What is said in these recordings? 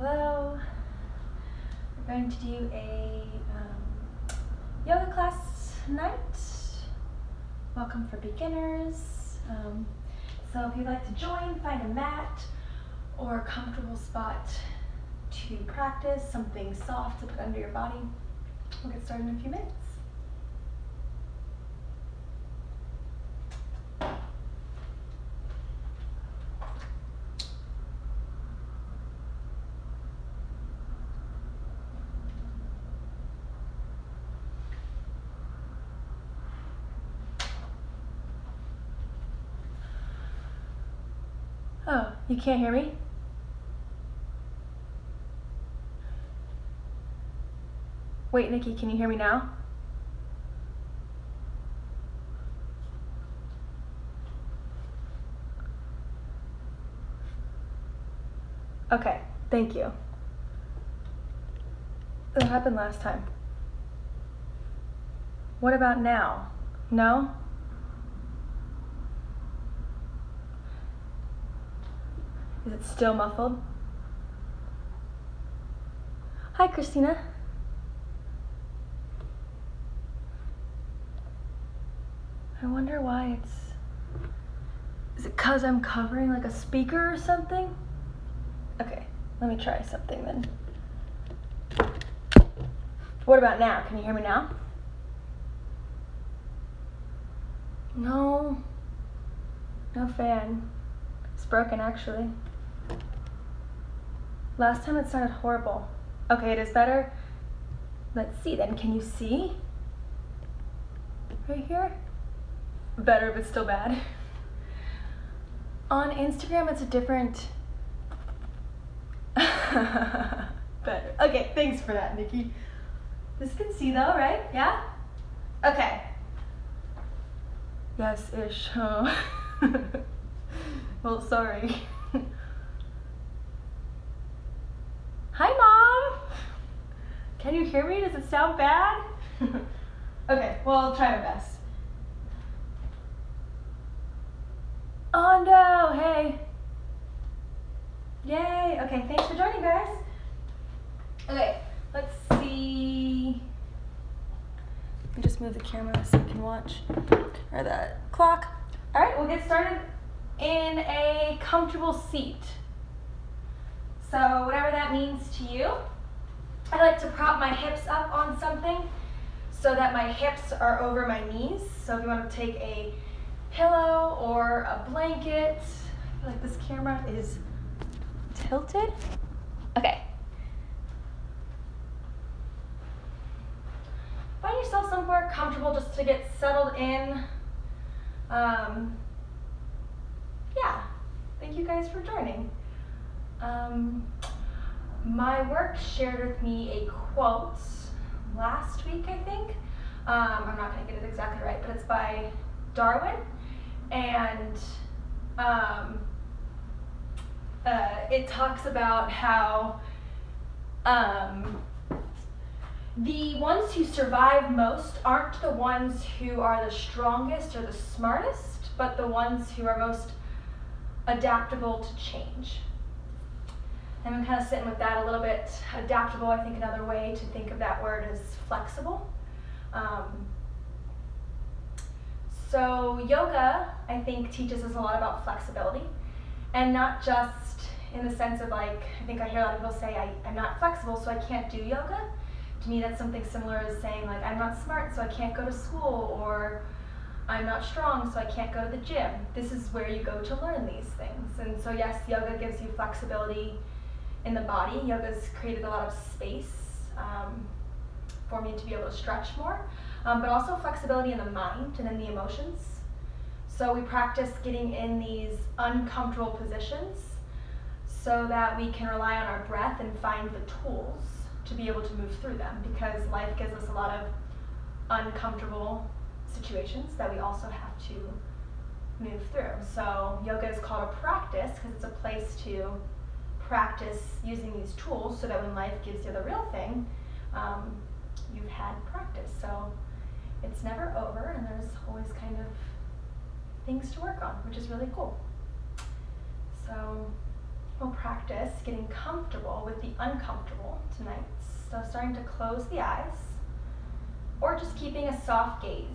Hello. We're going to do a yoga class tonight. Welcome for beginners. So if you'd like to join, find a mat or a comfortable spot to practice, something soft to put under your body. We'll get started in a few minutes. Oh, you can't hear me? Wait, Nikki, can you hear me now? Okay, thank you. That happened last time. What about now? No? Is it still muffled? Hi, Christina. I wonder why it's... Is it 'cause I'm covering like a speaker or something? Okay, let me try something then. What about now? Can you hear me now? No. No fan. It's broken actually. Last time it sounded horrible. Okay, it is better. Let's see then. Can you see? Right here? Better, but still bad. On Instagram, it's a different... Better. Okay, thanks for that, Nikki. This can see though, right? Yeah? Okay. Yes-ish. Oh. Well, sorry. Hi, Mom! Can you hear me? Does it sound bad? Okay, well, I'll try my best. Oh no, hey. Yay, okay, thanks for joining, guys. Okay, let's see. Let me just move the camera so you can watch, or the clock. All right, we'll get started in a comfortable seat. So whatever that means to you. I like to prop my hips up on something so that my hips are over my knees. So if you want to take a pillow or a blanket, I feel like this camera is tilted. Okay. Find yourself somewhere comfortable just to get settled in. Yeah, thank you guys for joining. My work shared with me a quote last week, I think. I'm not going to get it exactly right, but it's by Darwin. And it talks about how the ones who survive most aren't the ones who are the strongest or the smartest, but the ones who are most adaptable to change. And I'm kind of sitting with that a little bit. Adaptable, I think another way to think of that word is flexible. So yoga, I think, teaches us a lot about flexibility, and not just in the sense of like, I think I hear a lot of people say, I'm not flexible, so I can't do yoga. To me, that's something similar as saying like, I'm not smart, so I can't go to school, or I'm not strong, so I can't go to the gym. This is where you go to learn these things. And so yes, yoga gives you flexibility in the body. Yoga's created a lot of space for me to be able to stretch more, but also flexibility in the mind and in the emotions. So we practice getting in these uncomfortable positions so that we can rely on our breath and find the tools to be able to move through them, because life gives us a lot of uncomfortable situations that we also have to move through. So yoga is called a practice because it's a place to practice using these tools so that when life gives you the real thing, you've had practice. So it's never over, and there's always kind of things to work on, which is really cool. So we'll practice getting comfortable with the uncomfortable tonight. So starting to close the eyes, or just keeping a soft gaze,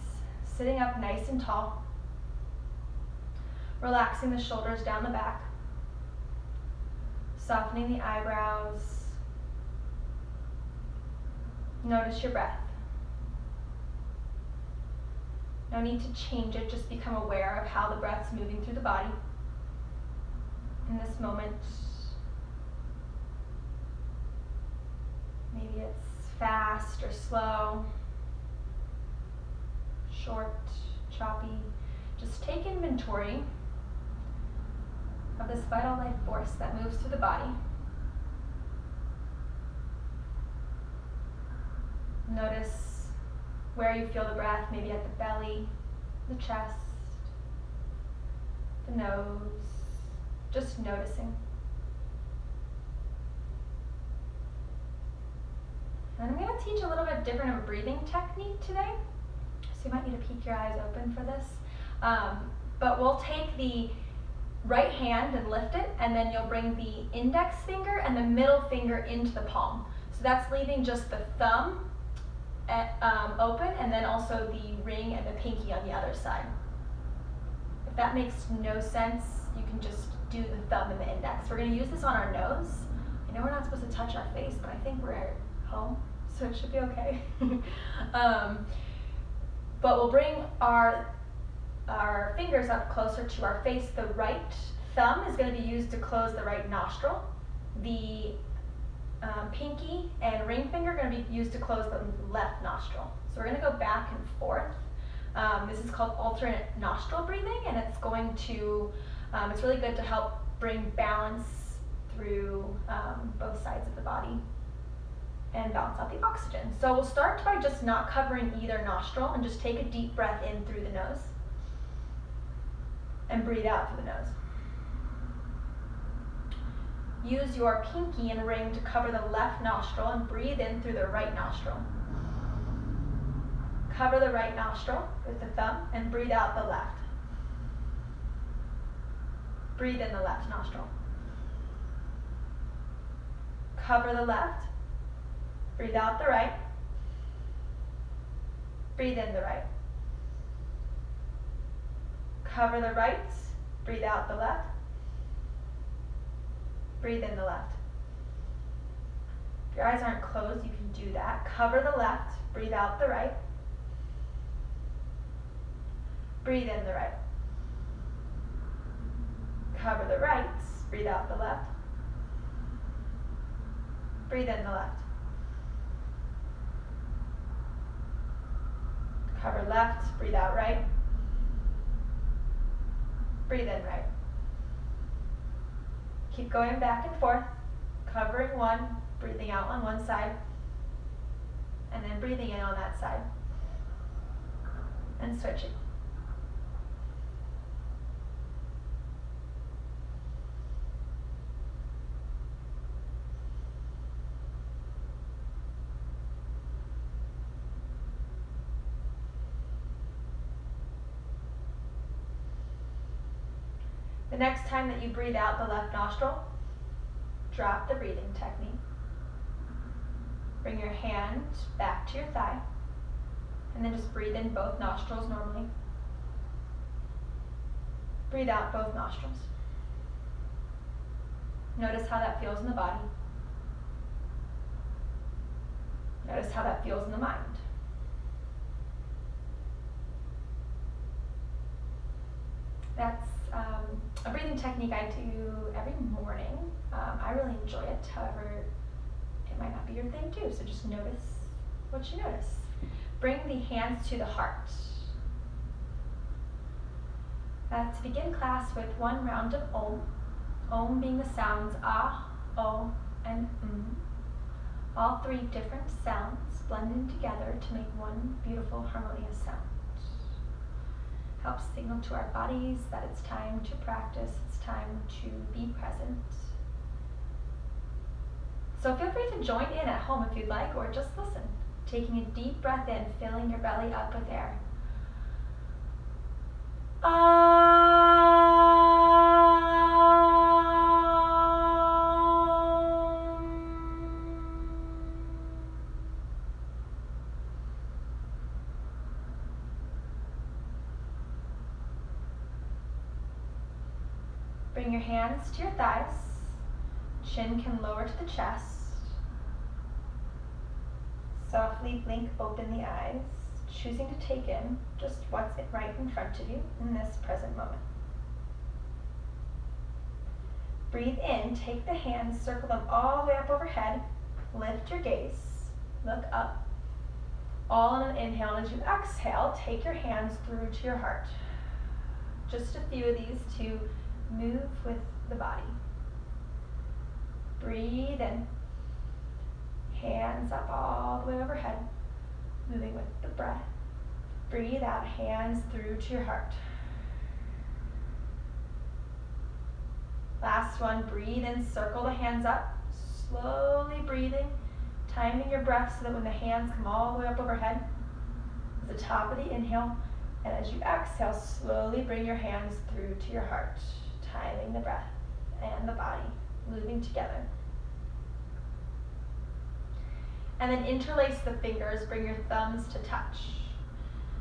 sitting up nice and tall, relaxing the shoulders down the back, softening the eyebrows. Notice your breath. No need to change it, just become aware of how the breath's moving through the body in this moment. Maybe it's fast or slow, short, choppy. Just take inventory of this vital life force that moves through the body. Notice where you feel the breath, maybe at the belly, the chest, the nose, just noticing. And I'm going to teach a little bit different of a breathing technique today, so you might need to keep your eyes open for this. But we'll take the right hand and lift it, and then you'll bring the index finger and the middle finger into the palm. So that's leaving just the thumb open, and then also the ring and the pinky on the other side. If that makes no sense, you can just do the thumb and the index. We're going to use this on our nose. I know we're not supposed to touch our face, but I think we're at home, so it should be okay. But we'll bring our fingers up closer to our face. The right thumb is going to be used to close the right nostril. The pinky and ring finger are going to be used to close the left nostril. So we're going to go back and forth. This is called alternate nostril breathing, and it's going to, it's really good to help bring balance through both sides of the body and balance out the oxygen. So we'll start by just not covering either nostril and just take a deep breath in through the nose and breathe out through the nose. Use your pinky and ring to cover the left nostril and breathe in through the right nostril. Cover the right nostril with the thumb and breathe out the left. Breathe in the left nostril. Cover the left. Breathe out the right. Breathe in the right. Cover the right. Breathe out the left. Breathe in the left. If your eyes aren't closed, you can do that. Cover the left. Breathe out the right. Breathe in the right. Cover the right. Breathe out the left. Breathe in the left. Cover left, breathe out right. Breathe in right. Keep going back and forth, covering one, breathing out on one side, and then breathing in on that side, and switching. The next time that you breathe out the left nostril, drop the breathing technique. Bring your hand back to your thigh, and then just breathe in both nostrils normally. Breathe out both nostrils. Notice how that feels in the body. Notice how that feels in the mind. That's a breathing technique I do every morning. I really enjoy it. However, it might not be your thing too, so just notice what you notice. Bring the hands to the heart. To begin class with one round of Om. Om being the sounds Ah, O, and All three different sounds blending together to make one beautiful harmonious sound. Helps signal to our bodies that it's time to practice, it's time to be present. So feel free to join in at home if you'd like, or just listen. Taking a deep breath in, filling your belly up with air. Ah. Bring your hands to your thighs. Chin can lower to the chest. Softly blink open the eyes, choosing to take in just what's right in front of you in this present moment. Breathe in, take the hands, circle them all the way up overhead, lift your gaze, look up. All on an inhale, and as you exhale, take your hands through to your heart. Just a few of these to move with the body. Breathe in. Hands up all the way overhead, moving with the breath. Breathe out, hands through to your heart. Last one, breathe in, circle the hands up, slowly breathing, timing your breath so that when the hands come all the way up overhead, at the top of the inhale, and as you exhale, slowly bring your hands through to your heart, timing the breath and the body, moving together. And then interlace the fingers, bring your thumbs to touch.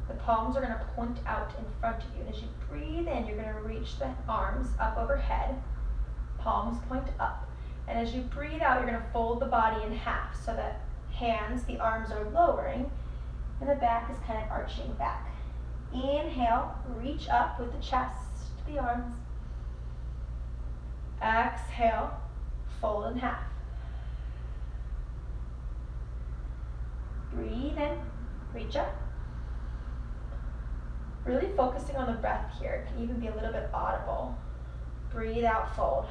The palms are going to point out in front of you, and as you breathe in, you're going to reach the arms up overhead, palms point up. And as you breathe out, you're going to fold the body in half so that hands, the arms are lowering, and the back is kind of arching back. Inhale, reach up with the chest, the arms. Exhale, fold in half. Breathe in, reach up. Really focusing on the breath here. It can even be a little bit audible. Breathe out, fold.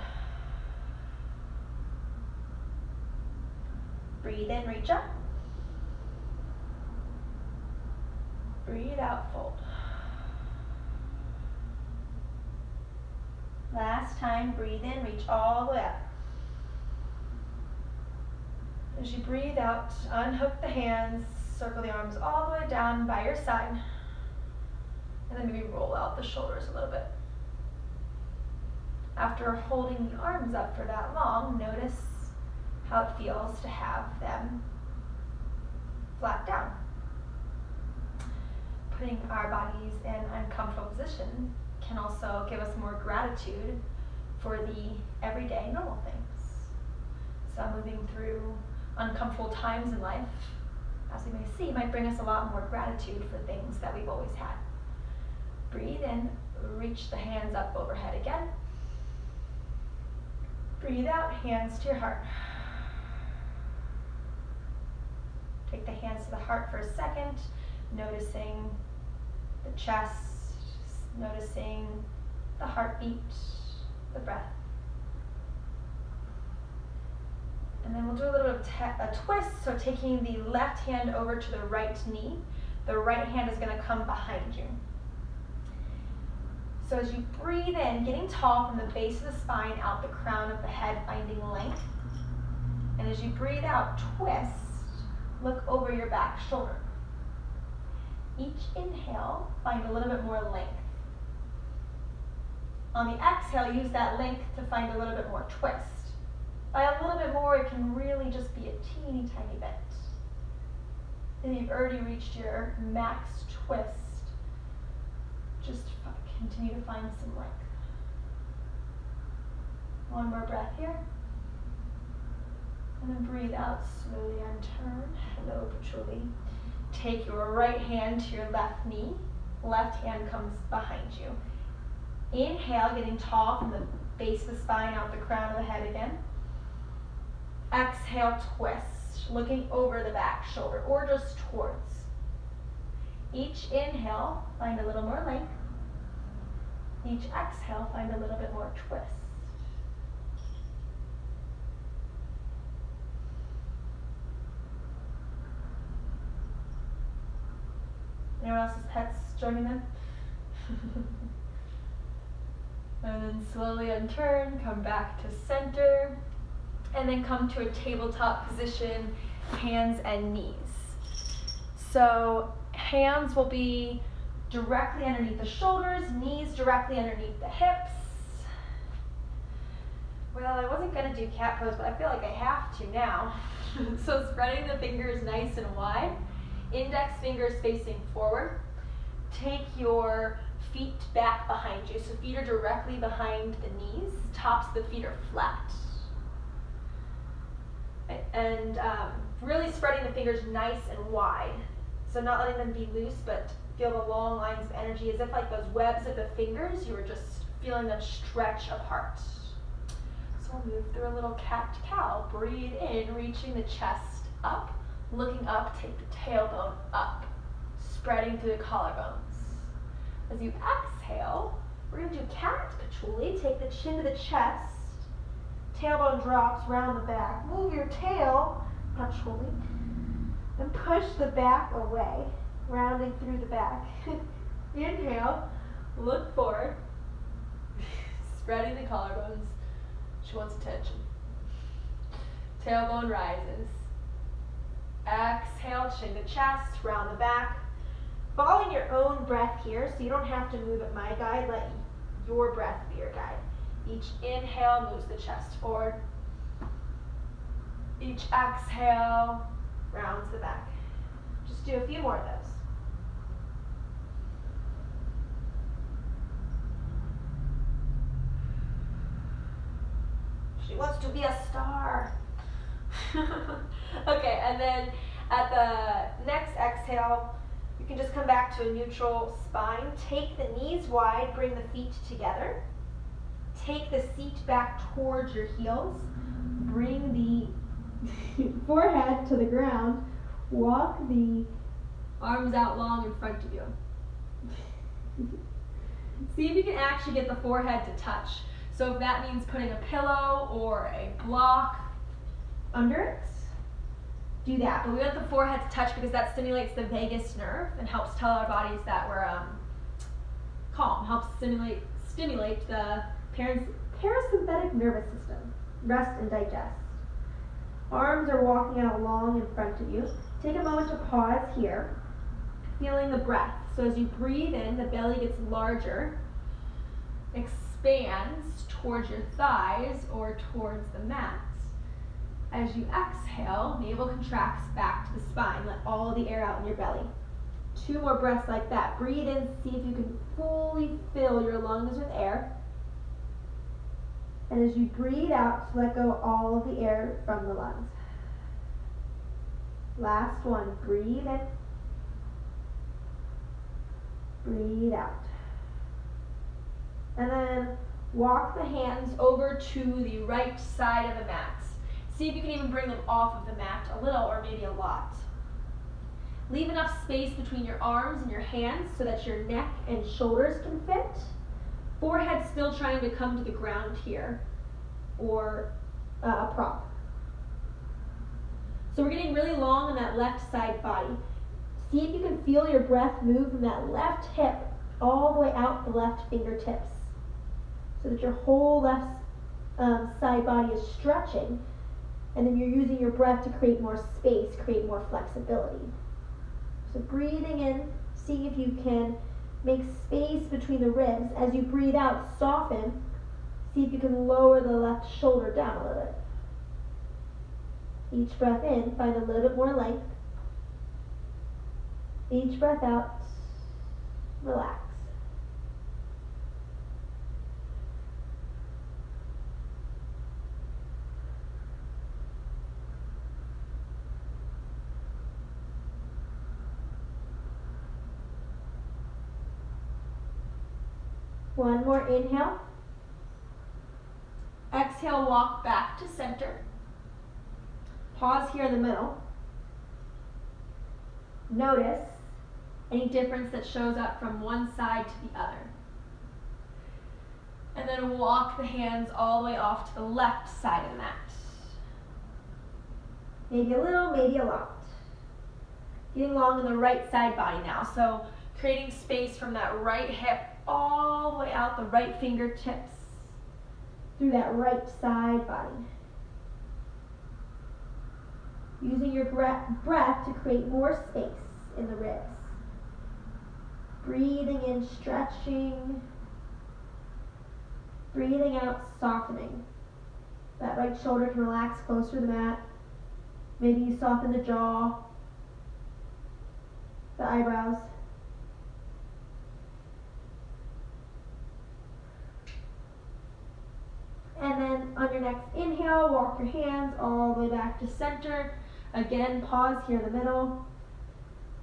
Breathe in, reach up. Breathe out, fold. Last time, breathe in, reach all the way up. As you breathe out, unhook the hands, circle the arms all the way down by your side, and then maybe roll out the shoulders a little bit. After holding the arms up for that long, notice how it feels to have them flat down. Putting our bodies in an uncomfortable position can also give us more gratitude for the everyday normal things. So moving through uncomfortable times in life, as we may see, might bring us a lot more gratitude for things that we've always had. Breathe in, reach the hands up overhead again. Breathe out, hands to your heart. Take the hands to the heart for a second, noticing the chest, noticing the heartbeat, the breath. And then we'll do a little bit of a twist, so taking the left hand over to the right knee, the right hand is going to come behind you. So as you breathe in, getting tall from the base of the spine, out the crown of the head, finding length. And as you breathe out, twist, look over your back shoulder. Each inhale, find a little bit more length. On the exhale, use that length to find a little bit more twist. By a little bit more, it can really just be a teeny tiny bit. If you've already reached your max twist, just continue to find some length. One more breath here. And then breathe out, slowly unturn. Hello, Patchouli. Take your right hand to your left knee. Left hand comes behind you. Inhale, getting tall from the base of the spine, out the crown of the head again. Exhale, twist, looking over the back shoulder or just towards. Each inhale, find a little more length. Each exhale, find a little bit more twist. Anyone else's pets joining them? And then slowly unturn, come back to center, and then come to a tabletop position, hands and knees. So hands will be directly underneath the shoulders, knees directly underneath the hips. Well, I wasn't going to do cat pose, but I feel like I have to now. So spreading the fingers nice and wide, index fingers facing forward. Take your Feet back behind you. So feet are directly behind the knees. Tops of the feet are flat. And really spreading the fingers nice and wide. So not letting them be loose, but feel the long lines of energy as if like those webs of the fingers, you were just feeling them stretch apart. So we'll move through a little cat-cow. Breathe in, reaching the chest up. Looking up, take the tailbone up. Spreading through the collarbones. As you exhale, we're going to do cat patchouli. Take the chin to the chest. Tailbone drops, round the back. Move your tail, patchouli, and push the back away, rounding through the back. Inhale, look forward, spreading the collarbones. She wants attention. Tailbone rises. Exhale, chin to chest, round the back. Following your own breath here, so you don't have to move at my guide. Let your breath be your guide. Each inhale moves the chest forward. Each exhale rounds the back. Just do a few more of those. She wants to be a star. Okay, and then at the next exhale, you can just come back to a neutral spine. Take the knees wide, bring the feet together. Take the seat back towards your heels. Bring the forehead to the ground. Walk the arms out long in front of you. See if you can actually get the forehead to touch. So if that means putting a pillow or a block under it, do that. But we want the forehead to touch because that stimulates the vagus nerve and helps tell our bodies that we're calm. Helps stimulate the parasympathetic nervous system. Rest and digest. Arms are walking out long in front of you. Take a moment to pause here, feeling the breath. So as you breathe in, the belly gets larger, expands towards your thighs or towards the mat. As you exhale, navel contracts back to the spine. Let all the air out in your belly. 2 more breaths like that. Breathe in, see if you can fully fill your lungs with air. And as you breathe out, let go all of the air from the lungs. Last one, breathe in. Breathe out. And then walk the hands over to the right side of the mat. See if you can even bring them off of the mat a little or maybe a lot. Leave enough space between your arms and your hands so that your neck and shoulders can fit. Forehead still trying to come to the ground here, or a prop. So we're getting really long on that left side body. See if you can feel your breath move from that left hip all the way out the left fingertips, so that your whole left side body is stretching, and then you're using your breath to create more space, create more flexibility. So breathing in, see if you can make space between the ribs. As you breathe out, soften. See if you can lower the left shoulder down a little bit. Each breath in, find a little bit more length. Each breath out, relax. One more inhale. Exhale, walk back to center. Pause here in the middle. Notice any difference that shows up from one side to the other. And then walk the hands all the way off to the left side of the mat. Maybe a little, maybe a lot. Getting long in the right side body now. So creating space from that right hip all the way out the right fingertips through that right side body. Using your breath to create more space in the ribs. Breathing in, stretching. Breathing out, softening. That right shoulder can relax closer to the mat. Maybe you soften the jaw, the eyebrows. And then on your next inhale, walk your hands all the way back to center. Again, pause here in the middle.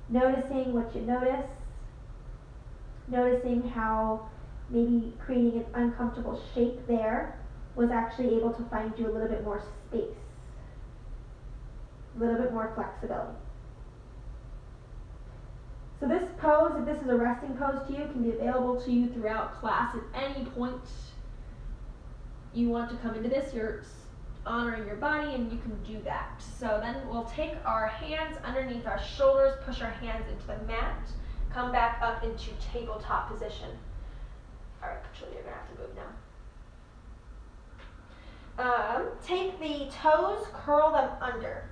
Noticing what you notice. Noticing how maybe creating an uncomfortable shape there was actually able to find you a little bit more space. A little bit more flexibility. So this pose, if this is a resting pose to you, can be available to you throughout class at any point you want to come into this. You're honoring your body and you can do that. So then we'll take our hands underneath our shoulders, push our hands into the mat, come back up into tabletop position. All right, Patricia, you're gonna have to move now. Take the toes, curl them under.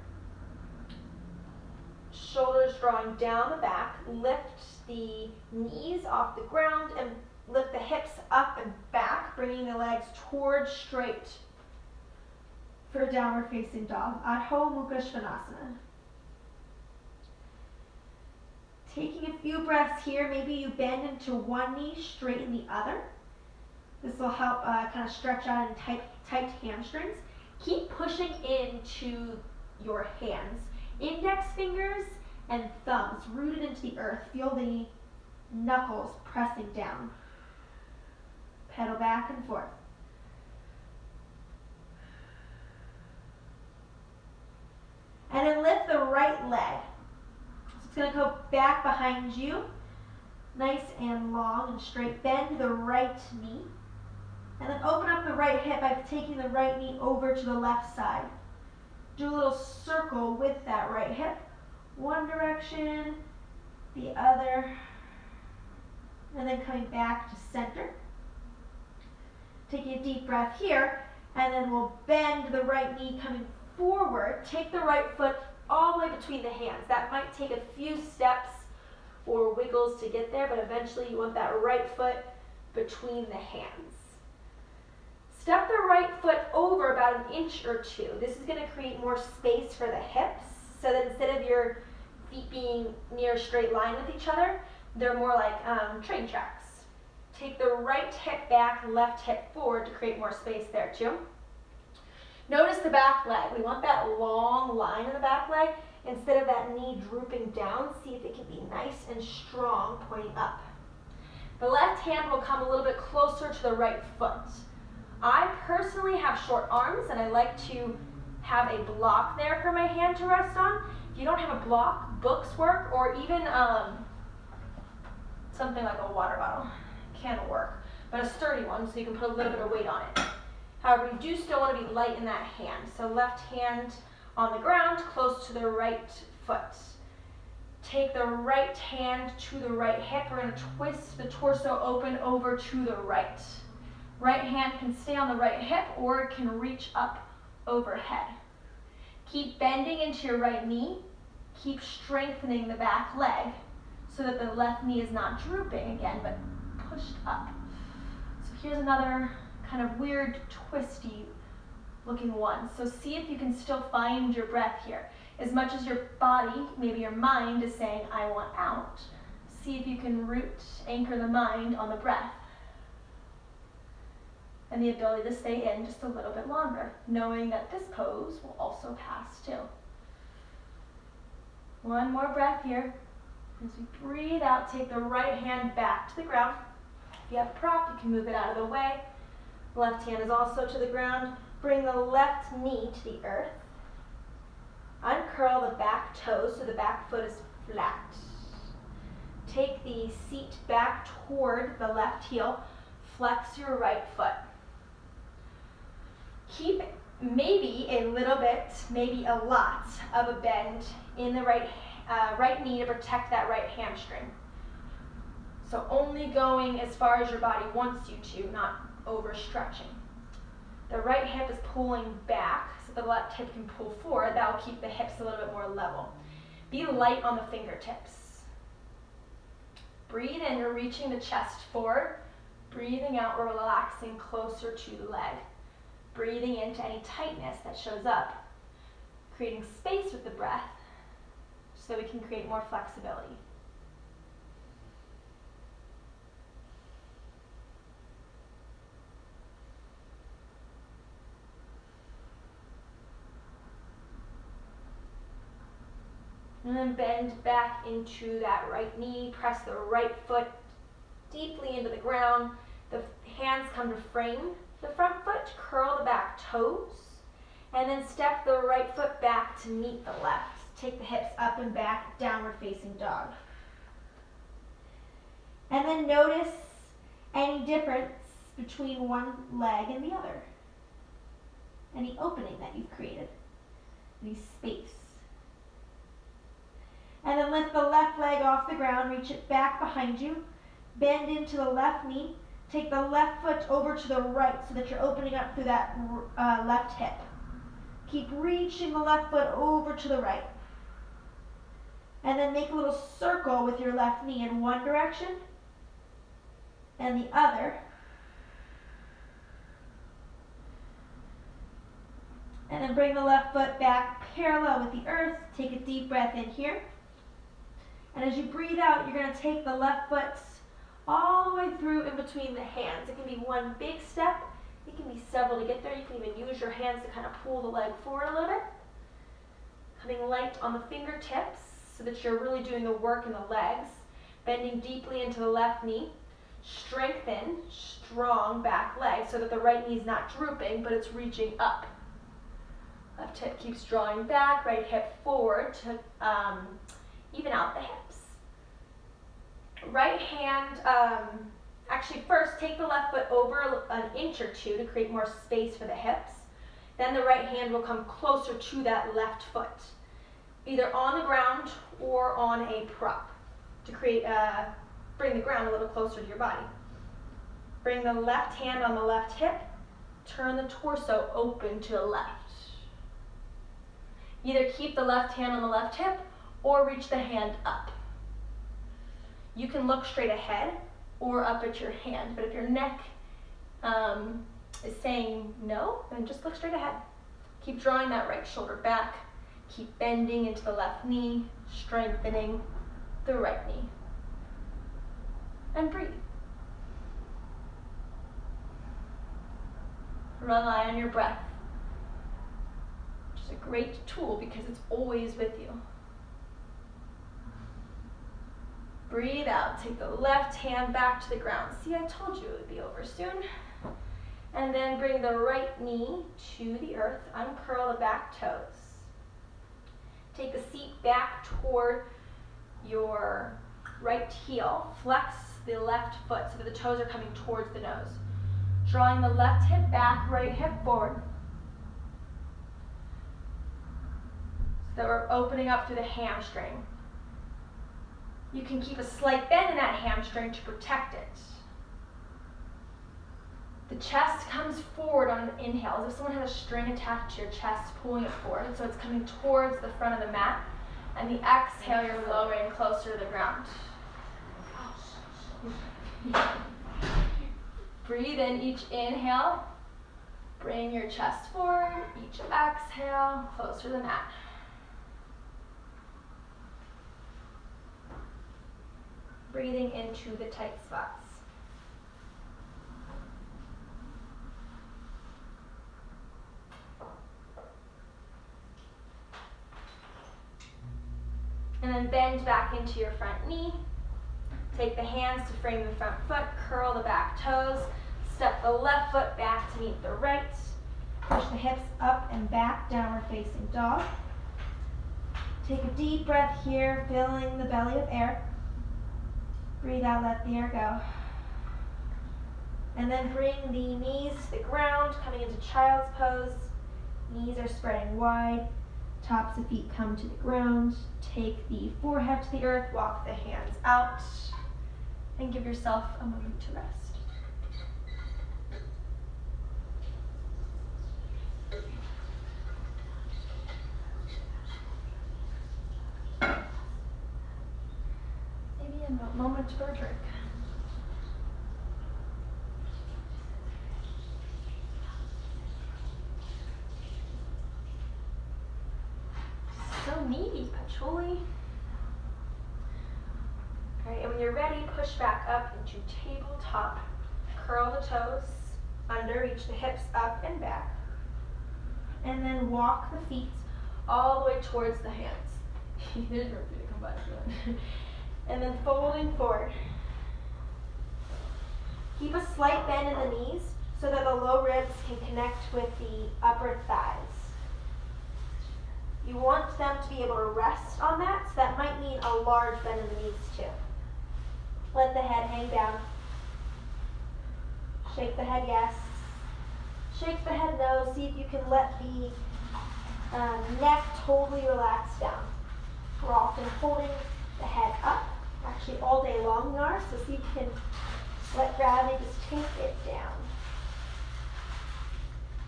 Shoulders drawing down the back, lift the knees off the ground and lift the hips up and back, bringing the legs towards straight for downward facing dog, Adho Mukha Svanasana. Taking a few breaths here, maybe you bend into one knee, straighten the other. This will help kind of stretch out and tight hamstrings. Keep pushing into your hands. Index fingers and thumbs rooted into the earth. Feel the knuckles pressing down. Pedal back and forth. And then lift the right leg. So it's going to go back behind you. Nice and long and straight. Bend the right knee. And then open up the right hip by taking the right knee over to the left side. Do a little circle with that right hip. One direction, the other, and then coming back to center. Taking a deep breath here, and then we'll bend the right knee coming forward. Take the right foot all the way between the hands. That might take a few steps or wiggles to get there, but eventually you want that right foot between the hands. Step the right foot over about an inch or two. This is going to create more space for the hips, so that instead of your feet being near a straight line with each other, they're more like train tracks. Take the right hip back, left hip forward to create more space there too. Notice the back leg. We want that long line in the back leg. Instead of that knee drooping down, see if it can be nice and strong pointing up. The left hand will come a little bit closer to the right foot. I personally have short arms and I like to have a block there for my hand to rest on. If you don't have a block, books work, or even something like a water bottle can work, but a sturdy one so you can put a little bit of weight on it. However, you do still want to be light in that hand. So left hand on the ground, close to the right foot. Take the right hand to the right hip. We're going to twist the torso open over to the right. Right hand can stay on the right hip or it can reach up overhead. Keep bending into your right knee. Keep strengthening the back leg so that the left knee is not drooping again, but pushed up. So here's another kind of weird, twisty looking one. So see if you can still find your breath here. As much as your body, maybe your mind is saying, I want out, see if you can anchor the mind on the breath. And the ability to stay in just a little bit longer, knowing that this pose will also pass too. One more breath here. As we breathe out, take the right hand back to the ground. If you have a prop, you can move it out of the way. Left hand is also to the ground. Bring the left knee to the earth. Uncurl the back toes so the back foot is flat. Take the seat back toward the left heel. Flex your right foot. Keep maybe a little bit, maybe a lot of a bend in the right knee to protect that right hamstring. So only going as far as your body wants you to, not overstretching. The right hip is pulling back so the left hip can pull forward. That will keep the hips a little bit more level. Be light on the fingertips. Breathe in, you're reaching the chest forward. Breathing out, we're relaxing closer to the leg. Breathing into any tightness that shows up. Creating space with the breath so we can create more flexibility. And then bend back into that right knee. Press the right foot deeply into the ground. The hands come to frame the front foot. Curl the back toes. And then step the right foot back to meet the left. Take the hips up and back, downward facing dog. And then notice any difference between one leg and the other. Any opening that you've created. Any space. And then lift the left leg off the ground, reach it back behind you. Bend into the left knee. Take the left foot over to the right so that you're opening up through that left hip. Keep reaching the left foot over to the right. And then make a little circle with your left knee in one direction and the other. And then bring the left foot back parallel with the earth. Take a deep breath in here. And as you breathe out, you're going to take the left foot all the way through in between the hands. It can be one big step. It can be several to get there. You can even use your hands to kind of pull the leg forward a little bit. Coming light on the fingertips so that you're really doing the work in the legs. Bending deeply into the left knee. Strengthen, strong back leg so that the right knee is not drooping, but it's reaching up. Left hip keeps drawing back, right hip forward to even out the hips. Right hand, actually first take the left foot over an inch or two to create more space for the hips. Then the right hand will come closer to that left foot, either on the ground or on a prop to create, bring the ground a little closer to your body. Bring the left hand on the left hip, turn the torso open to the left. Either keep the left hand on the left hip or reach the hand up. You can look straight ahead or up at your hand, but if your neck is saying no, then just look straight ahead. Keep drawing that right shoulder back. Keep bending into the left knee, strengthening the right knee. And breathe. Rely on your breath. A great tool because it's always with you. Breathe out. Take the left hand back to the ground. See, I told you it would be over soon. And then bring the right knee to the earth. Uncurl the back toes. Take the seat back toward your right heel. Flex the left foot so that the toes are coming towards the nose. Drawing the left hip back, right hip forward. So we're opening up through the hamstring. You can keep a slight bend in that hamstring to protect it. The chest comes forward on an inhale, as if someone has a string attached to your chest, pulling it forward. So it's coming towards the front of the mat. And the exhale, you're lowering closer to the ground. Breathe in each inhale. Bring your chest forward. Each exhale, closer to the mat. Breathing into the tight spots. And then bend back into your front knee. Take the hands to frame the front foot, curl the back toes, step the left foot back to meet the right. Push the hips up and back, downward facing dog. Take a deep breath here, filling the belly with air. Breathe out, let the air go. And then bring the knees to the ground, coming into child's pose. Knees are spreading wide. Tops of feet come to the ground. Take the forehead to the earth, walk the hands out, and give yourself a moment to rest. Maybe a moment for a drink. So needy, patchouli. Alright, and when you're ready, push back up into tabletop. Curl the toes under, reach the hips up and back. And then walk the feet all the way towards the hands. There's room for you to come back to that. And then folding forward. Keep a slight bend in the knees so that the low ribs can connect with the upper thighs. You want them to be able to rest on that, so that might mean a large bend in the knees too. Let the head hang down. Shake the head yes. Shake the head no. See if you can let the neck totally relax down. We're often holding the head up, actually all day long we are, so see if you can let gravity just take it down.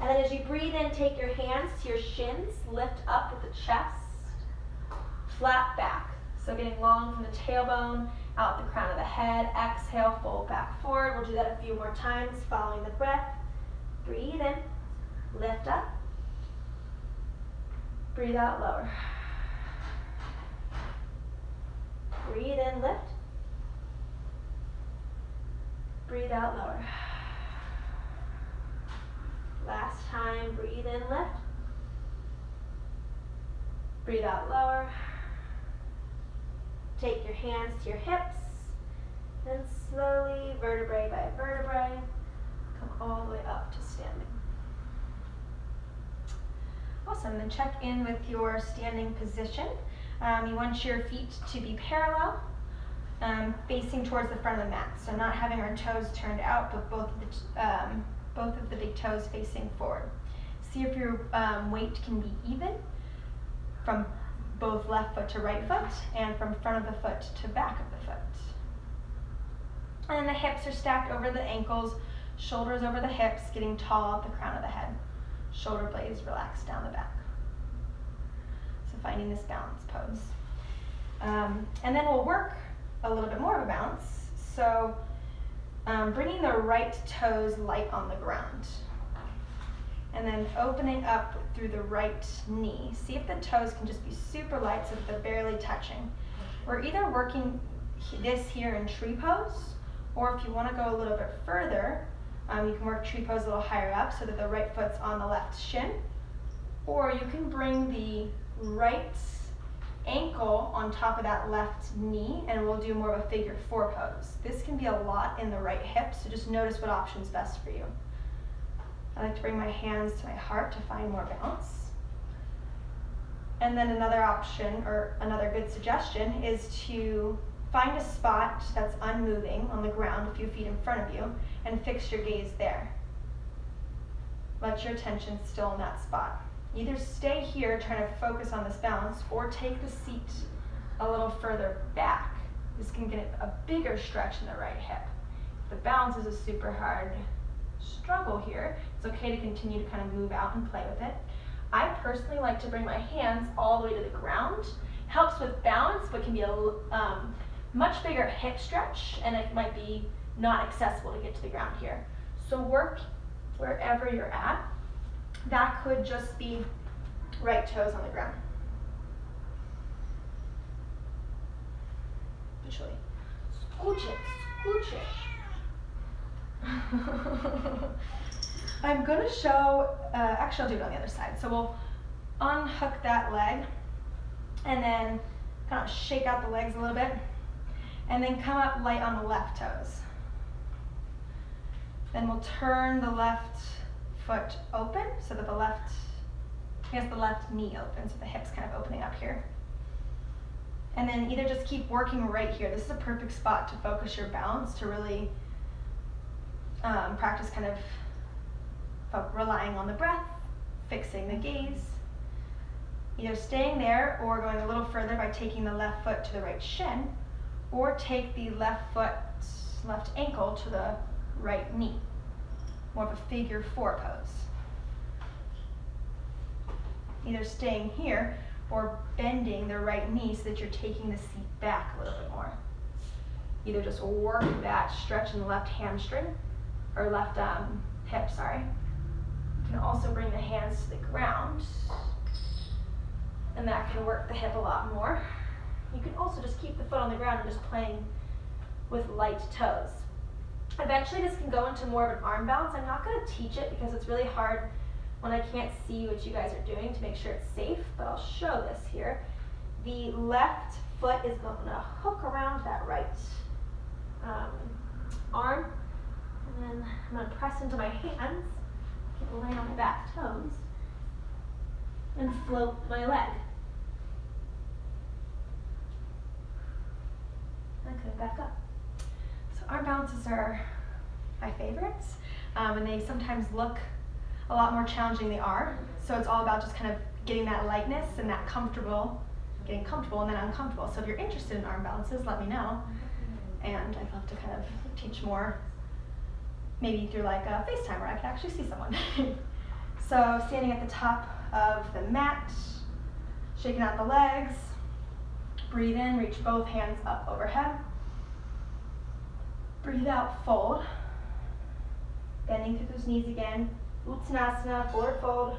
And then as you breathe in, take your hands to your shins, lift up with the chest, flat back. So getting long from the tailbone, out the crown of the head, exhale, fold back forward. We'll do that a few more times, following the breath. Breathe in, lift up, breathe out, lower. Breathe in, lift. Breathe out, lower. Last time, breathe in, lift. Breathe out, lower. Take your hands to your hips, and slowly, vertebrae by vertebrae, come all the way up to standing. Awesome, then check in with your standing position. You want your feet to be parallel, facing towards the front of the mat. So not having our toes turned out, but both of the big toes facing forward. See if your weight can be even from both left foot to right foot and from front of the foot to back of the foot. And then the hips are stacked over the ankles, shoulders over the hips, getting tall at the crown of the head. Shoulder blades relaxed down the back. So finding this balance pose. And then we'll work a little bit more of a bounce. So bringing the right toes light on the ground. And then opening up through the right knee. See if the toes can just be super light so that they're barely touching. We're either working this here in tree pose, or if you want to go a little bit further, you can work tree pose a little higher up so that the right foot's on the left shin. Or you can bring the right ankle on top of that left knee, and we'll do more of a figure four pose. This can be a lot in the right hip, so just notice what option's best for you. I like to bring my hands to my heart to find more balance. And then another option, or another good suggestion, is to find a spot that's unmoving on the ground a few feet in front of you and fix your gaze there. Let your attention still in that spot. Either stay here trying to focus on this balance, or take the seat a little further back. This can get a bigger stretch in the right hip. If the balance is a super hard struggle here, it's okay to continue to kind of move out and play with it. I personally like to bring my hands all the way to the ground. Helps with balance, but can be a much bigger hip stretch, and it might be not accessible to get to the ground here. So work wherever you're at. That could just be right toes on the ground. Usually. Scooch it, scooch it. I'm going to show, actually I'll do it on the other side. So we'll unhook that leg and then kind of shake out the legs a little bit and then come up light on the left toes. Then we'll turn the left foot open so that the left knee open, so the hip's kind of opening up here. And then either just keep working right here. This is a perfect spot to focus your balance, to really practice kind of relying on the breath, fixing the gaze. Either staying there or going a little further by taking the left foot to the right shin, or take the left ankle to the right knee. More of a figure four pose. Either staying here or bending the right knee so that you're taking the seat back a little bit more. Either just work that stretch in the left hamstring, or left hip, sorry. You can also bring the hands to the ground, and that can work the hip a lot more. You can also just keep the foot on the ground and just playing with light toes. Eventually this can go into more of an arm balance. I'm not going to teach it because it's really hard when I can't see what you guys are doing to make sure it's safe, but I'll show this here. The left foot is going to hook around that right arm. And then I'm going to press into my hands, keep a line on my back toes, and float my leg. And come back up. So arm balances are my favorites, and they sometimes look a lot more challenging than they are. So it's all about just kind of getting that lightness and that getting comfortable and then uncomfortable. So if you're interested in arm balances, let me know. And I'd love to kind of teach more, maybe through like a FaceTime where I can actually see someone. So standing at the top of the mat, shaking out the legs, breathe in, reach both hands up overhead. Breathe out, fold. Bending through those knees again. Uttanasana, forward fold.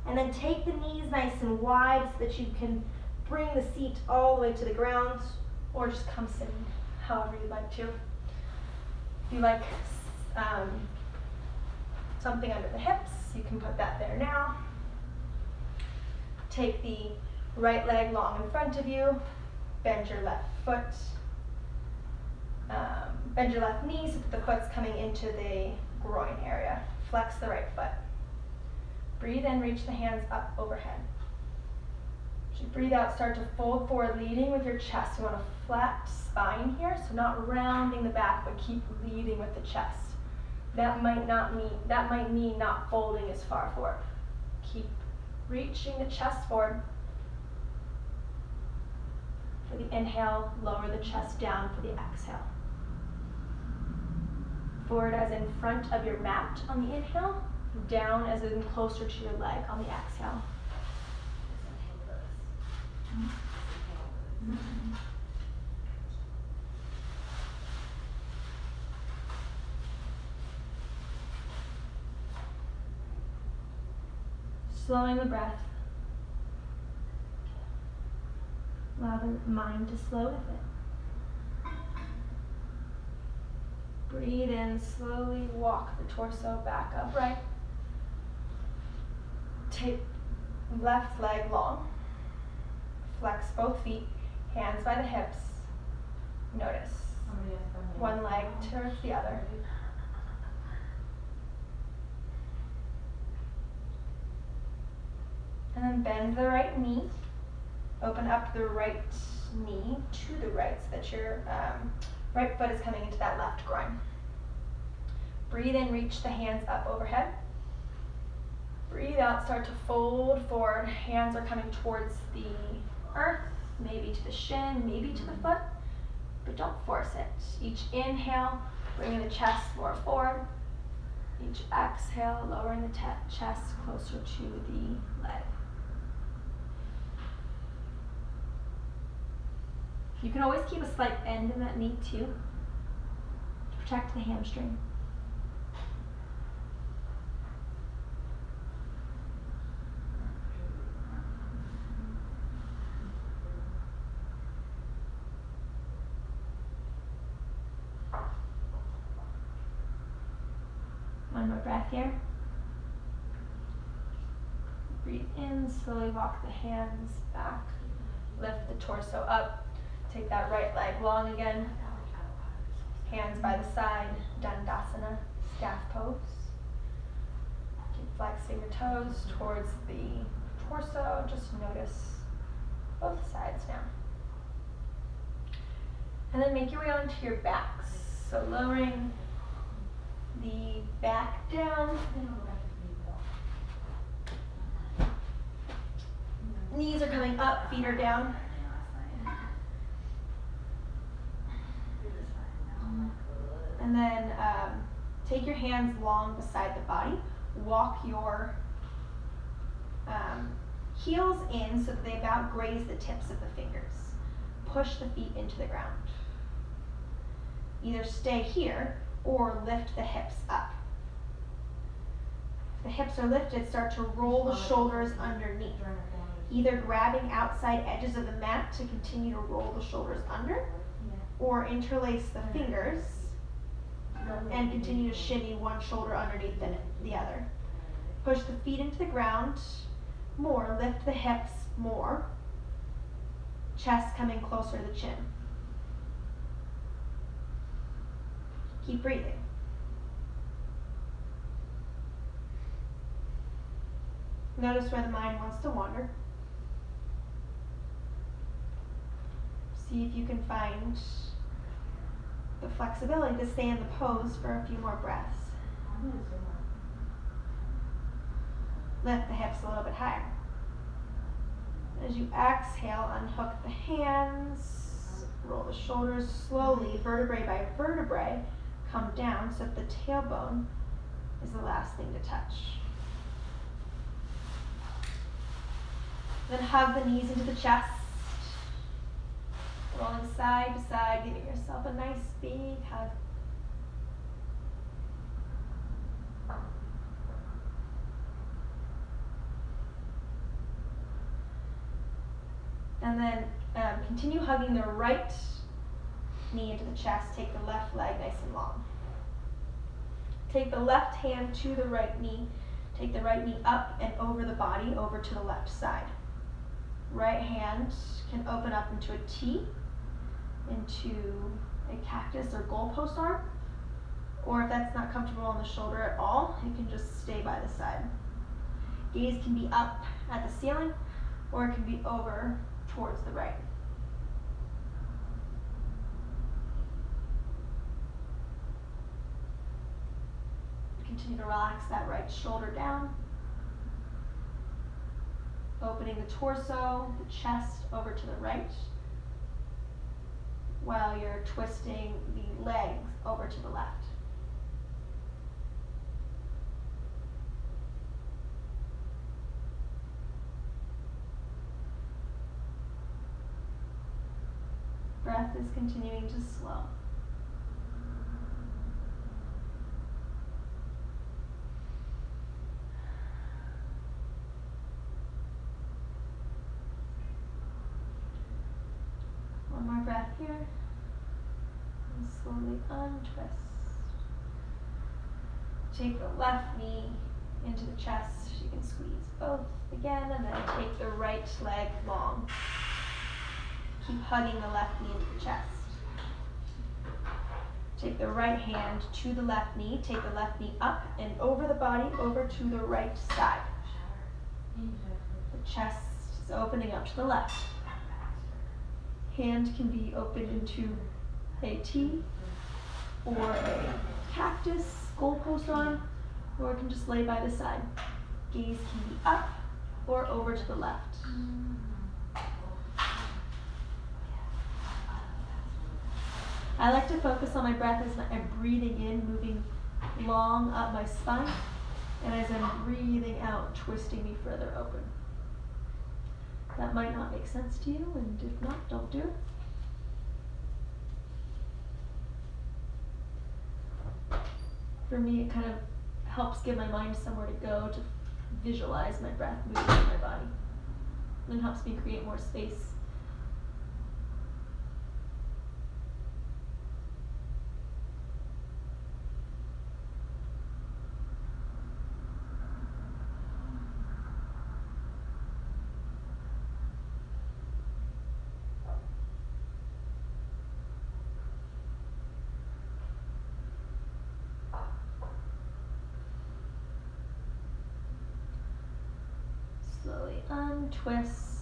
And then take the knees nice and wide so that you can bring the seat all the way to the ground, or just come sitting however you'd like to. If you like something under the hips, you can put that there now. Take the right leg long in front of you, bend your left foot, bend your left knee so that the foot's coming into the groin area. Flex the right foot. Breathe in, reach the hands up overhead. As you breathe out, start to fold forward, leading with your chest. You want a flat spine here, so not rounding the back, but keep leading with the chest. That might mean not folding as far forward. Keep reaching the chest forward. For the inhale, lower the chest down for the exhale. Forward as in front of your mat on the inhale, down as in closer to your leg on the exhale. Slowing the breath. Allow the mind to slow with it. Breathe in, slowly walk the torso back upright. Take left leg long. Flex both feet, hands by the hips. Notice one leg towards the other. And then bend the right knee. Open up the right knee to the right so that your right foot is coming into that left groin. Breathe in, reach the hands up overhead. Breathe out, start to fold forward. Hands are coming towards the earth, maybe to the shin, maybe to the foot, but don't force it. Each inhale, bringing the chest more forward. Each exhale, lowering the chest closer to the leg. You can always keep a slight bend in that knee too, to protect the hamstring. One more breath here. Breathe in, slowly walk the hands back. Lift the torso up. Take that right leg long again. Hands by the side, Dandasana, staff pose. Keep flexing your toes towards the torso. Just notice both sides now. And then make your way onto your backs. So lowering the back down. Knees are coming up, feet are down. And then take your hands long beside the body. Walk your heels in so that they about graze the tips of the fingers. Push the feet into the ground. Either stay here or lift the hips up. If the hips are lifted, start to roll the shoulders underneath. Either grabbing outside edges of the mat to continue to roll the shoulders under, or interlace the fingers and continue to shimmy one shoulder underneath the other. Push the feet into the ground more, lift the hips more, chest coming closer to the chin. Keep breathing. Notice where the mind wants to wander. See if you can find the flexibility to stay in the pose for a few more breaths. Lift the hips a little bit higher. As you exhale, unhook the hands, roll the shoulders slowly, vertebrae by vertebrae, come down so that the tailbone is the last thing to touch. Then hug the knees into the chest, rolling side to side, giving yourself a nice big hug. And then continue hugging the right knee into the chest. Take the left leg nice and long. Take the left hand to the right knee. Take the right knee up and over the body, over to the left side. Right hand can open up into a T, into a cactus or goalpost arm. Or if that's not comfortable on the shoulder at all, it can just stay by the side. Gaze can be up at the ceiling, or it can be over towards the right. Continue to relax that right shoulder down, opening the torso, the chest over to the right, while you're twisting the legs over to the left. Breath is continuing to slow. One more breath here. And slowly untwist. Take the left knee into the chest. You can squeeze both again, and then take the right leg long. Keep hugging the left knee into the chest. Take the right hand to the left knee. Take the left knee up and over the body, over to the right side. The chest is opening up to the left. Hand can be opened into a T or a cactus, goalpost arm, or it can just lay by the side. Gaze can be up or over to the left. I like to focus on my breath as I'm breathing in, moving long up my spine, and as I'm breathing out, twisting me further open. That might not make sense to you, and if not, don't do it. For me, it kind of helps give my mind somewhere to go, to visualize my breath moving through my body. And it helps me create more space. Slowly untwist.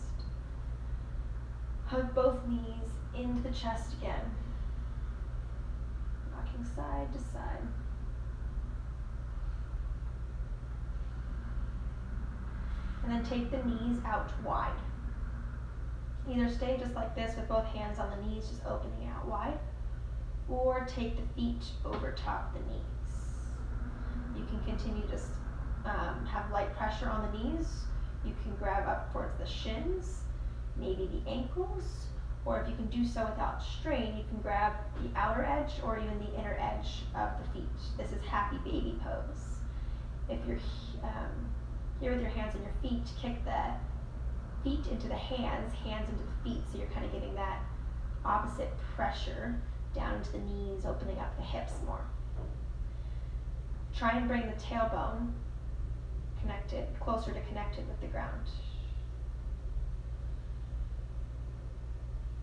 Hug both knees into the chest again. Rocking side to side. And then take the knees out wide. Either stay just like this with both hands on the knees, just opening out wide, or take the feet over top the knees. You can continue to have light pressure on the knees. You can grab up towards the shins, maybe the ankles, or if you can do so without strain, you can grab the outer edge or even the inner edge of the feet. This is happy baby pose. If you're here with your hands on your feet, kick the feet into the hands, hands into the feet, so you're kind of getting that opposite pressure down into the knees, opening up the hips more. Try and bring the tailbone closer to connected with the ground.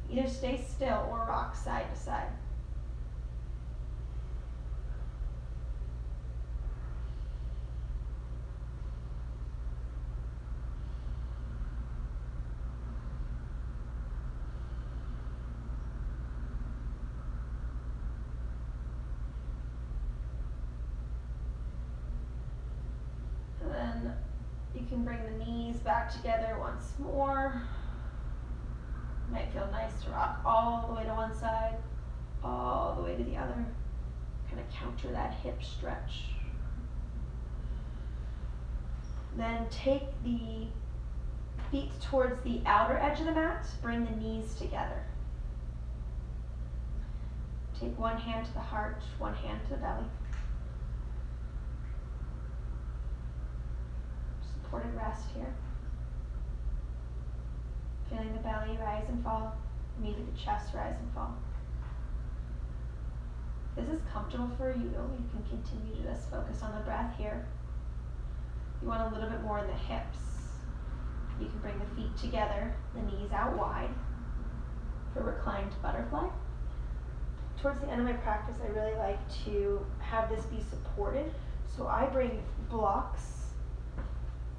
Either stay still or rock side to side. And then you can bring the knees back together once more. Might feel nice to rock all the way to one side, all the way to the other. Kind of counter that hip stretch. Then take the feet towards the outer edge of the mat, bring the knees together. Take one hand to the heart, one hand to the belly. Supported rest here. Feeling the belly rise and fall, maybe the chest rise and fall. If this is comfortable for you, you can continue to just focus on the breath here. You want a little bit more in the hips. You can bring the feet together, the knees out wide for reclined butterfly. Towards the end of my practice, I really like to have this be supported. So I bring blocks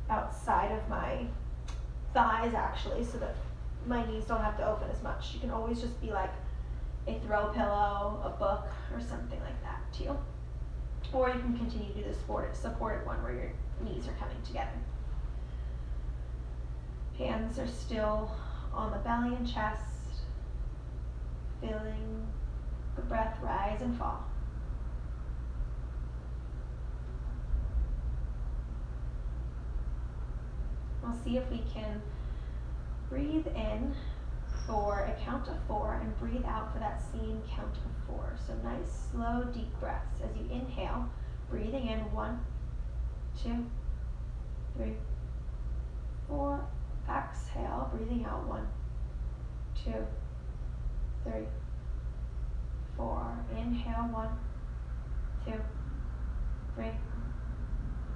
outside of my thighs actually, so that my knees don't have to open as much. You can always just be like a throw pillow, a book, or something like that too. Or you can continue to do the supported one where your knees are coming together. Hands are still on the belly and chest, feeling the breath rise and fall. We'll see if we can breathe in for a count of 4 and breathe out for that same count of 4. So nice, slow, deep breaths. As you inhale, breathing in 1, 2, 3, 4. Exhale, breathing out 1, 2, 3, 4. Inhale 1, 2, 3,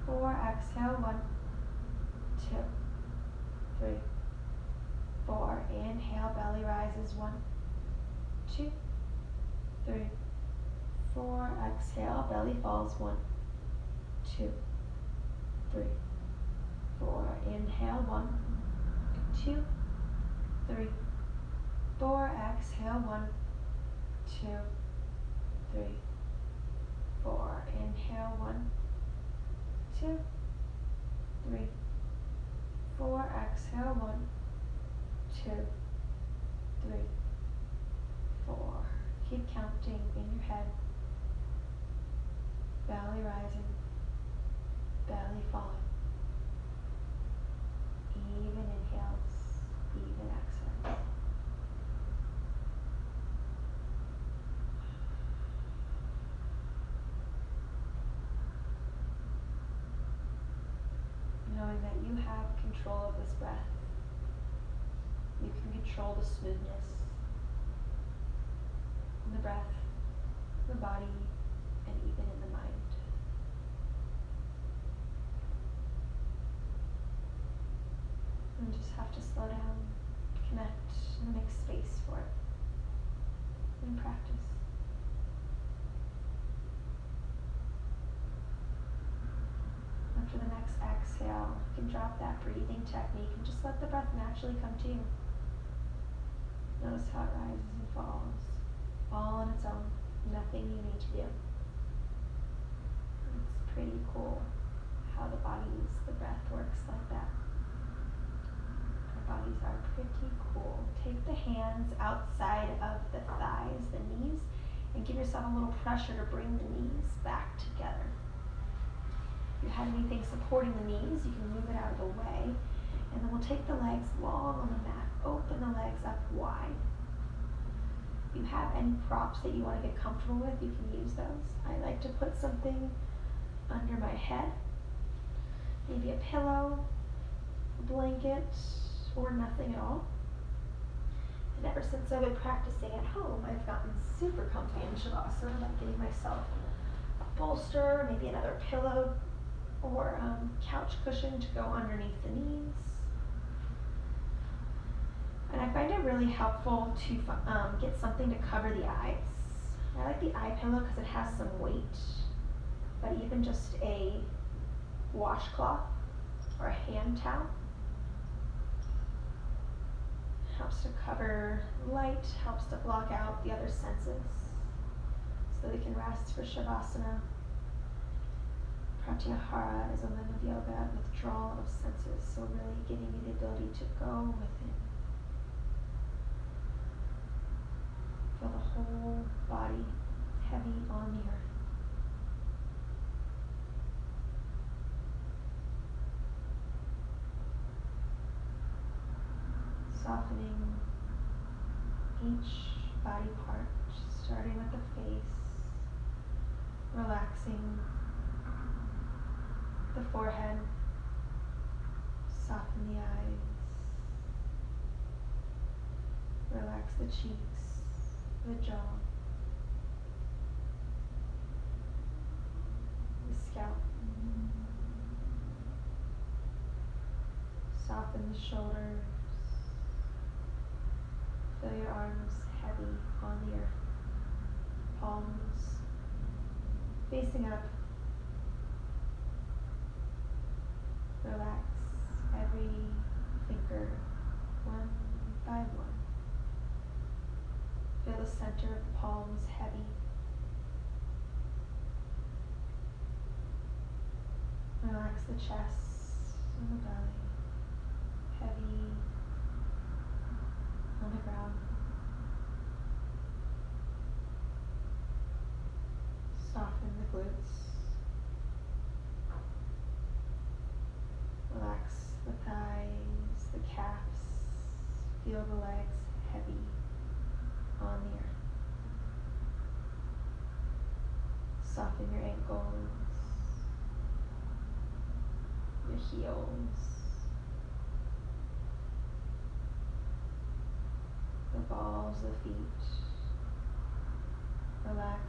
4. Exhale 1, 2, 3, 4. Inhale, belly rises 1, 2, 3, 4. Exhale, belly falls 1, 2, 3, 4. Inhale 1, 2, 3, 4. Exhale 1, 2, 3, 4. Inhale 1, 2, 3, 4. Exhale 1, 2, 3, 4. Keep counting in your head. Belly rising, belly falling. Even inhales, even exhales. Knowing that you have control of this breath. You can control the smoothness in the breath, the body, and even in the mind. And just have to slow down, connect, and make space for it in practice. After the next exhale, you can drop that breathing technique and just let the breath naturally come to you. Notice how it rises and falls, all on its own, nothing you need to do. It's pretty cool how the breath works like that. Our bodies are pretty cool. Take the hands outside of the thighs, the knees, and give yourself a little pressure to bring the knees back together. If you have anything supporting the knees, you can move it out of the way. And then we'll take the legs long on the mat. Open the legs up wide. If you have any props that you want to get comfortable with, you can use those. I like to put something under my head. Maybe a pillow, a blanket, or nothing at all. And ever since I've been practicing at home, I've gotten super comfy in Shavasana, like getting myself a bolster, maybe another pillow, or couch cushion to go underneath the knees. And I find it really helpful to get something to cover the eyes. I like the eye pillow because it has some weight, but even just a washcloth or a hand towel helps to cover light, helps to block out the other senses so that we can rest for Shavasana. Pratyahara is a limb of yoga, withdrawal of senses, so really giving you the ability to go within. Feel the whole body heavy on the earth. Softening each body part, starting with the face, relaxing the forehead, soften the eyes, relax the cheeks, the jaw, the scalp, soften the shoulders, feel your arms heavy on the earth, palms facing up. Relax every finger one by one. Feel the center of the palms heavy. Relax the chest and the belly, heavy on the ground. Soften the glutes. Relax the thighs, the calves. Feel the legs heavy on the earth. Soften your ankles, your heels, the balls of the feet. Relax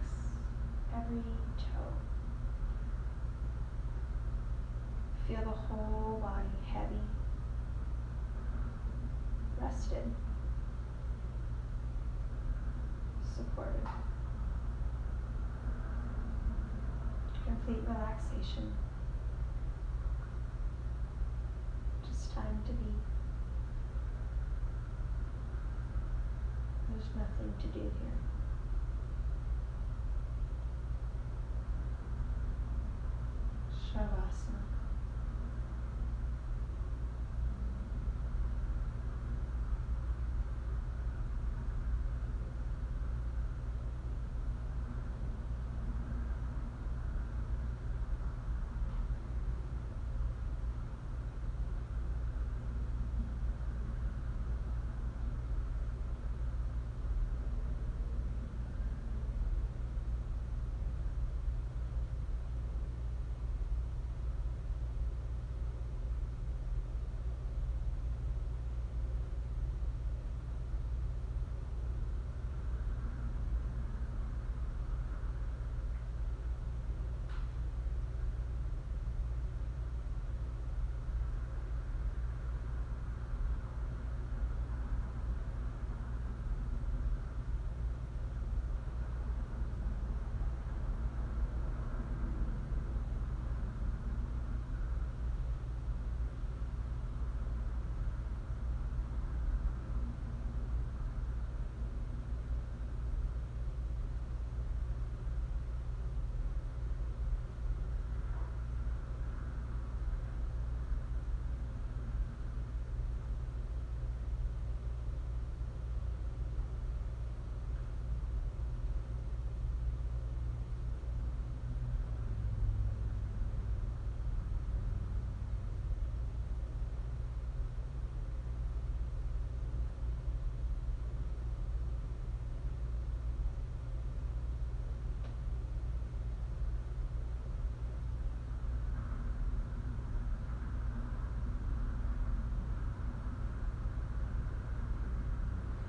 every toe. Feel the whole body heavy, rested, supported. Complete relaxation. Just time to be. There's nothing to do here. Shavasana.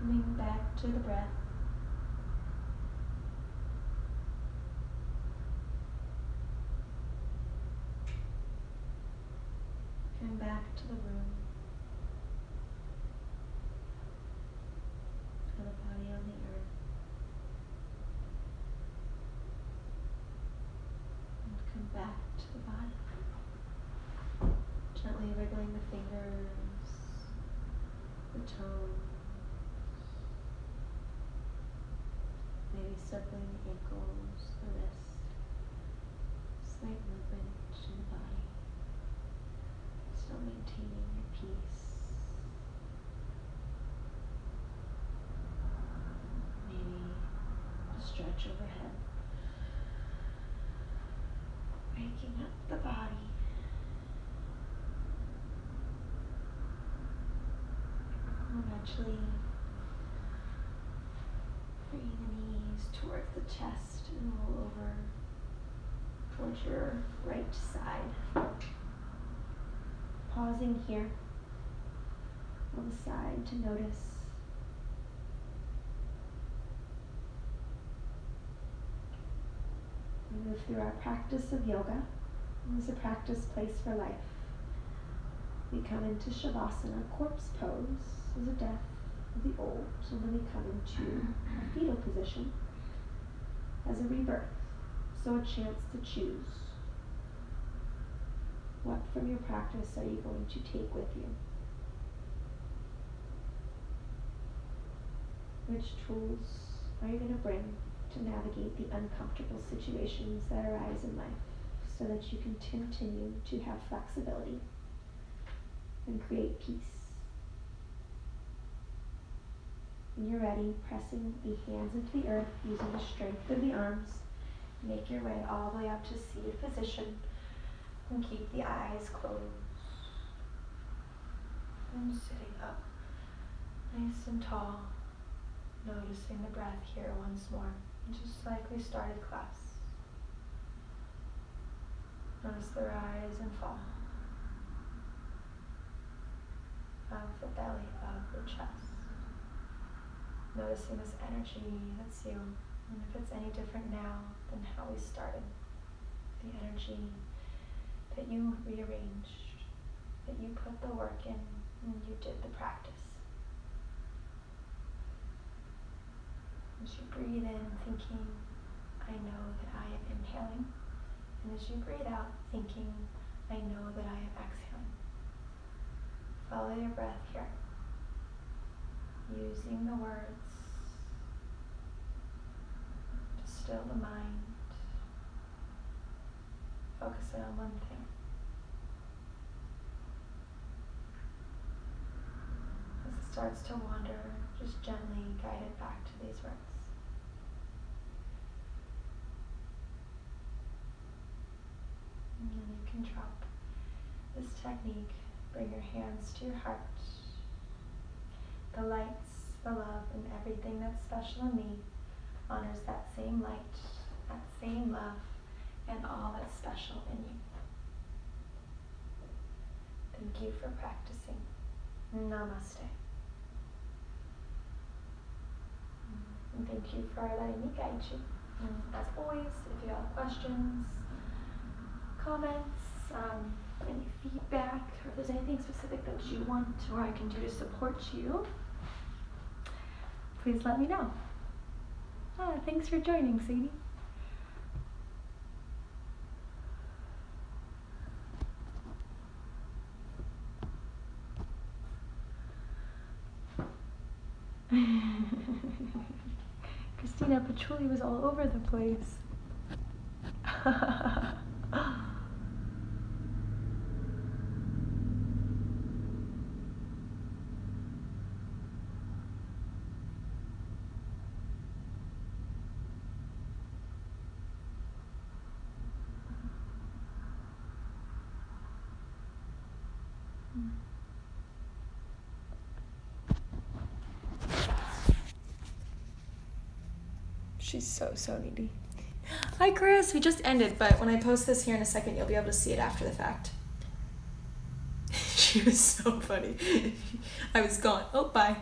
Coming back to the breath. Coming back to the room. fingers, the toes, maybe circling the ankles, the wrist, slight movement in the body, still maintaining your peace. Maybe a stretch overhead, waking up the body. Eventually, bring the knees towards the chest and roll over towards your right side. Pausing here on the side to notice. We move through our practice of yoga. It is a practice place for life. We come into Shavasana, corpse pose, as a death of the old, and then we come into a fetal position as a rebirth. So a chance to choose. What from your practice are you going to take with you? Which tools are you going to bring to navigate the uncomfortable situations that arise in life so that you can continue to have flexibility and create peace? When you're ready, pressing the hands into the earth using the strength of the arms, make your way all the way up to seated position and keep the eyes closed. And sitting up, nice and tall, noticing the breath here once more, just like we started class. Notice the rise and fall of the belly, of the chest. Noticing this energy that's you, and if it's any different now than how we started, the energy that you rearranged, that you put the work in, and you did the practice. As you breathe in, thinking, I know that I am inhaling, and as you breathe out, thinking, I know that I am exhaling. Follow your breath here, using the words to still the mind, focusing on one thing. As it starts to wander, just gently guide it back to these words. And then you can drop this technique, bring your hands to your heart. The lights, the love, and everything that's special in me honors that same light, that same love, and all that's special in you. Thank you for practicing. Namaste. And thank you for letting me guide you. And as always, if you have questions, comments, any feedback, or if there's anything specific that you want or I can do to support you, please let me know. Thanks for joining, Sadie. Christina Patchouli was all over the place. She's so needy. Hi Chris, we just ended, but when I post this here in a second, you'll be able to see it after the fact. She was so funny. I was gone. Oh, bye.